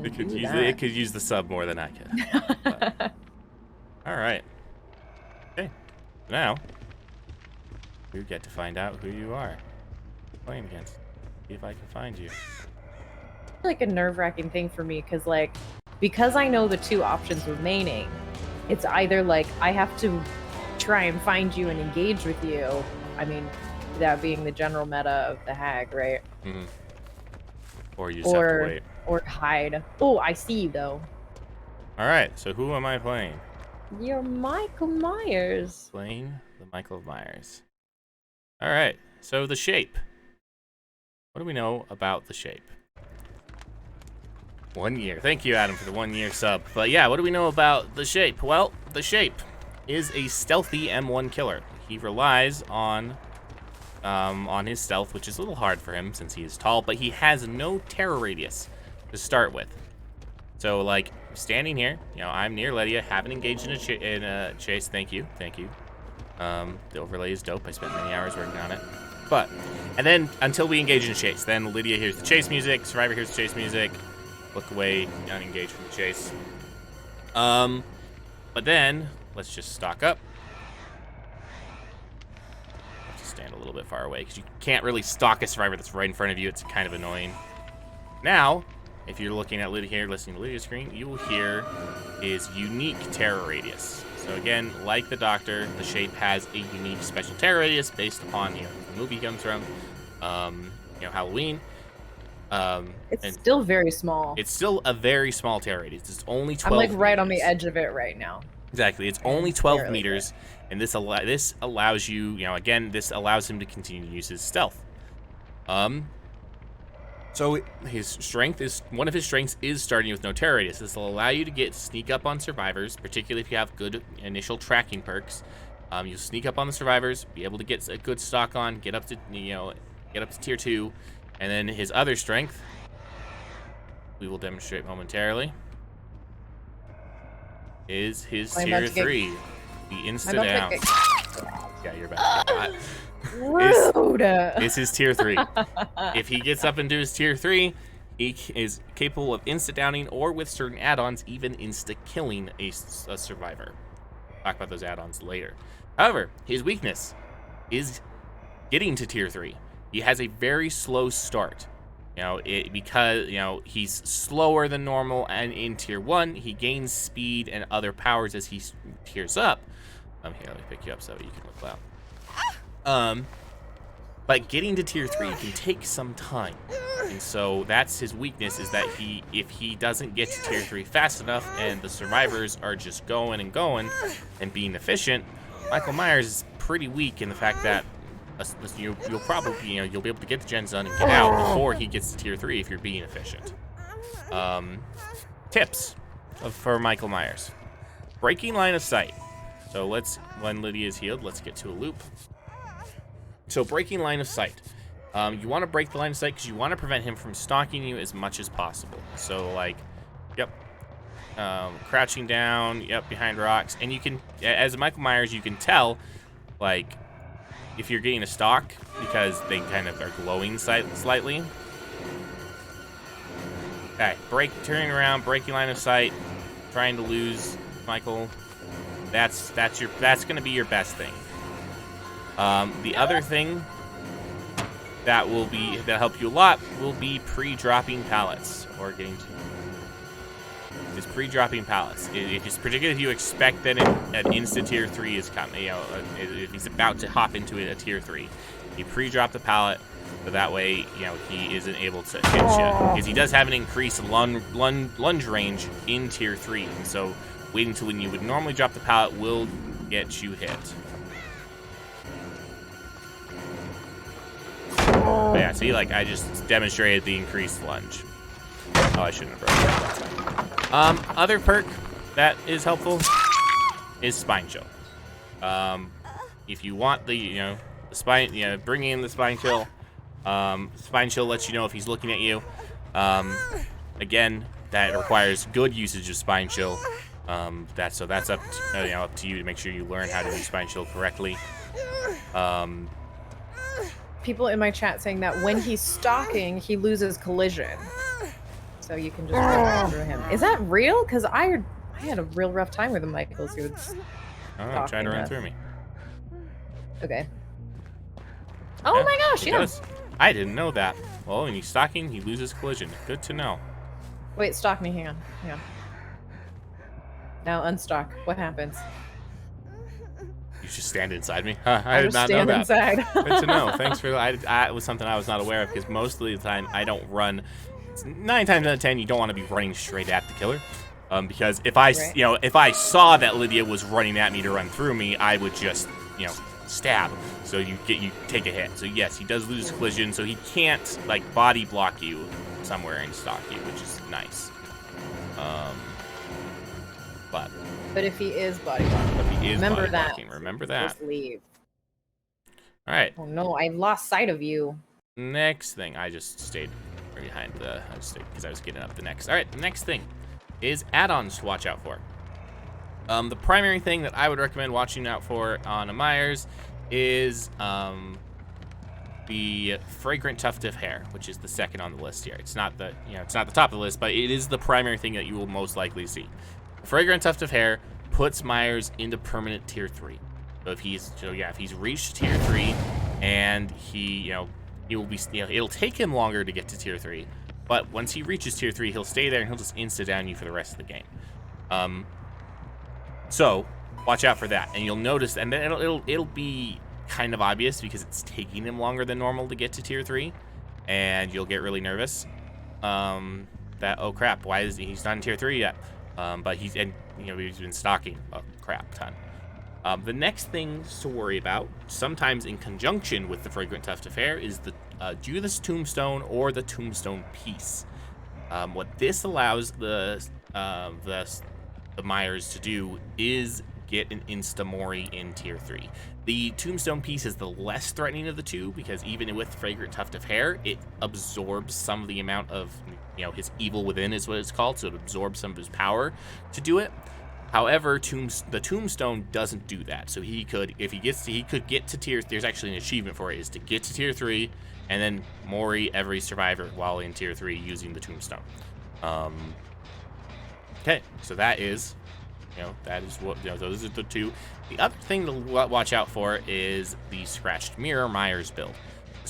can It could do use that. it could use the sub more than I could. But, all right. Okay. Now you get to find out who you are playing against. See if I can find you. Like a nerve-wracking thing for me because I know the two options remaining, it's either like I have to try and find you and engage with you. I mean, that being the general meta of the hag, right? Mm-hmm. Or you just have to wait. Or hide. Oh, I see you though. All right. So who am I playing? You're Michael Myers. Playing the Michael Myers. All right. So the shape. What do we know about the shape? 1 year. Thank you, Adam, for the 1 year sub. But yeah, what do we know about the shape? Well, the shape is a stealthy M1 killer. He relies on his stealth, which is a little hard for him since he is tall, but he has no terror radius to start with. So, like, standing here, you know, I'm near Lydia, haven't engaged in a chase. Thank you. The overlay is dope. I spent many hours working on it. But, and then until we engage in a chase, then Lydia hears the chase music, Survivor hears the chase music, look away, unengage from the chase. But then, let's just stock up. Have to stand a little bit far away, because you can't really stalk a Survivor that's right in front of you. It's kind of annoying. Now, if you're looking at Lydia here, listening to Lydia's screen, you will hear his unique terror radius. So again, like the Doctor, the shape has a unique special terror radius based upon, you know, the movie he comes from, you know, Halloween. It's still very small. It's still a very small terror radius. It's only 12 I'm like right meters. on the edge of it right now. Exactly. It's only 12 meters, and this allows you, you know, again, this allows him to continue to use his stealth. So his strength is, one of his strengths is starting with no terror radius. This will allow you to sneak up on survivors, particularly if you have good initial tracking perks. You'll sneak up on the survivors, be able to get a good stock on, get up to tier 2, and then his other strength, we will demonstrate momentarily, is his tier 3, the insta down. Yeah, you're about to get that. Rude. Is his tier 3. If he gets up into his tier 3, he is capable of insta-downing or with certain add-ons, even insta-killing a survivor. Talk about those add-ons later. However, his weakness is getting to tier 3. He has a very slow start. You know, because, you know, he's slower than normal, and in tier 1, he gains speed and other powers as he tiers up. Here, let me pick you up so you can look loud. But getting to tier 3 can take some time, and so that's his weakness, is that if he doesn't get to tier 3 fast enough and the survivors are just going and being efficient, Michael Myers is pretty weak in the fact that you'll probably, you know, you'll be able to get the gens done and get out before he gets to tier 3 if you're being efficient. Tips for Michael Myers. Breaking line of sight. So when Lydia is healed, let's get to a loop. So breaking line of sight. You want to break the line of sight because you want to prevent him from stalking you as much as possible. So like, yep, crouching down, yep, behind rocks. And you can, as Michael Myers, you can tell, like, if you're getting a stalk because they kind of are glowing slightly. Okay, turning around, breaking line of sight, trying to lose Michael. That's gonna be your best thing. The other thing that'll help you a lot will be pre-dropping pallets, or getting to is pre-dropping pallets. Particularly if you expect that an instant tier 3 is coming, you know, if he's about to hop into a tier 3, you pre-drop the pallet, so that way, you know, he isn't able to hit you, because he does have an increased lunge range in tier 3, and so waiting until when you would normally drop the pallet will get you hit. But yeah, see, like, I just demonstrated the increased lunge. Oh, I shouldn't have broken that. That's fine. Other perk that is helpful is Spine Chill. If you want the spine, bringing in the Spine Chill. Spine Chill lets you know if he's looking at you. Again, that requires good usage of Spine Chill. That's up to you to make sure you learn how to use Spine Chill correctly. People in my chat saying that when he's stalking, he loses collision. so you can just run through him. Is that real? Because I had a real rough time with the Michaels who was I don't know, trying to run through me. Okay. Oh Yeah, my gosh, he yeah. does. I didn't know that. Well, when he's stalking, he loses collision. Good to know. Wait, stalk me. Hang on. Hang on. Now unstock. What happens? You just stand inside me? Huh, I I'll did just not know stand that. inside. Good to know. Thanks for that. It was something I was not aware of because most of the time I don't run. 9 times out of 10, you don't want to be running straight at the killer. Because if I, Right. if I saw that Lydia was running at me to run through me, I would just, stab. So you take a hit. So yes, he does lose collision, so he can't like body block you somewhere and stalk you, which is nice. But if he is body blocking, if he is remember body that. blocking, remember that. Just leave. All right. Oh no, I lost sight of you. Next thing, I just stayed behind the, because I was getting up the next. All right, the next thing is add-ons to watch out for. The primary thing that I would recommend watching out for on a Myers is the fragrant tuft of hair, which is the second on the list here. It's not the, it's not the top of the list, but it is the primary thing that you will most likely see. The fragrant tuft of hair puts Myers into permanent tier 3. So if he's reached tier 3 and he will be, it'll take him longer to get to tier 3, but once he reaches tier 3, he'll stay there and he'll just insta-down you for the rest of the game. So watch out for that, and you'll notice, and then it'll be kind of obvious because it's taking him longer than normal to get to tier 3, and you'll get really nervous. That, oh crap, why is he's not in tier 3 yet? But he's been stalking a crap ton. The next thing to worry about, sometimes in conjunction with the fragrant tuft of hair, is the Judas tombstone or the tombstone piece. What this allows the Myers to do is get an insta-mori in tier 3. The tombstone piece is the less threatening of the two because even with fragrant tuft of hair, it absorbs some of the amount of, his evil within is what it's called, so it absorbs some of his power to do it. However, the tombstone doesn't do that. So he could, if he gets to, he could get to tier, there's actually an achievement for it, is to get to tier 3 and then mori every survivor while in tier 3 using the tombstone. Okay, so that is, that is what, those are the two. The other thing to watch out for is the Scratched Mirror Myers build. The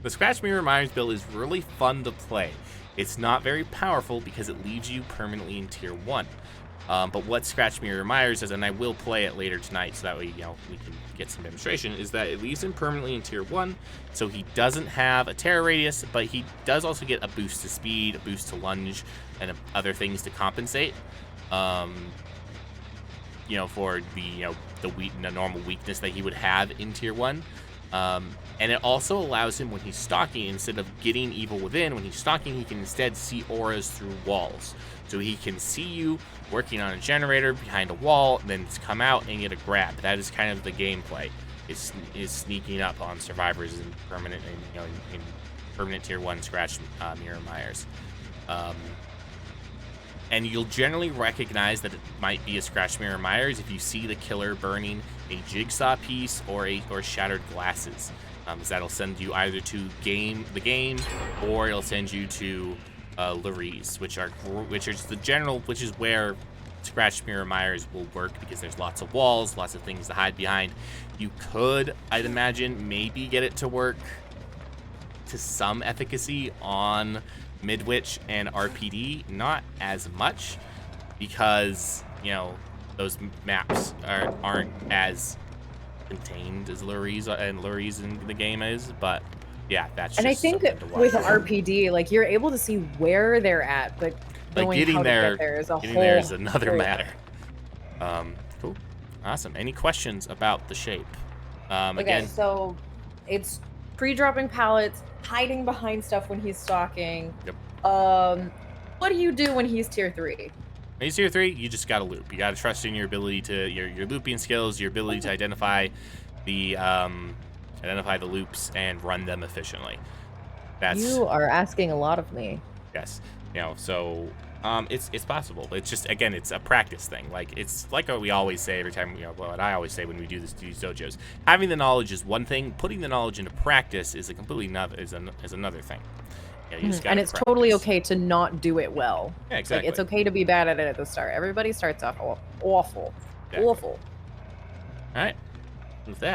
Scratched Mirror Myers build is really fun to play. It's not very powerful because it leaves you permanently in tier 1. But what Scratched Mirror Myers does, and I will play it later tonight so that way, we can get some demonstration, is that it leaves him permanently in tier 1, so he doesn't have a terror radius, but he does also get a boost to speed, a boost to lunge, and other things to compensate. For the normal weakness that he would have in tier 1. And it also allows him, when he's stalking, instead of getting evil within, when he's stalking, he can instead see auras through walls. So he can see you working on a generator behind a wall, then come out and get a grab. That is kind of the gameplay. Is sneaking up on survivors in permanent, in permanent tier 1 Scratched Mirror Myers. And you'll generally recognize that it might be a Scratched Mirror Myers if you see the killer burning a jigsaw piece or shattered glasses. That'll send you either to the game, or it'll send you to Lurie's, which is where Scratched Mirror Myers will work because there's lots of walls, lots of things to hide behind. You could, I'd imagine, maybe get it to work to some efficacy on Midwich and RPD, not as much because those maps aren't as contained as Lurie's in the game is, but yeah, that's and just I think with RPD, like, you're able to see where they're at, but getting there is another matter. Cool, awesome. Any questions about the shape? Okay, again, so it's pre-dropping pallets, hiding behind stuff when he's stalking. Yep. What do you do when he's tier 3? When he's tier 3, you just gotta loop. You gotta trust in your ability to your looping skills, your ability to identify the loops and run them efficiently. You are asking a lot of me. Yes. So it's possible. It's just, again, it's a practice thing. Like, it's like what we always say every time, what I always say when we do these dojos. Having the knowledge is one thing. Putting the knowledge into practice is a completely another thing. Yeah, you just And gotta it's totally practice. okay to not do it well. Yeah, exactly. Like, it's okay to be bad at it at the start. Everybody starts off awful. Exactly. Awful. All right. With that.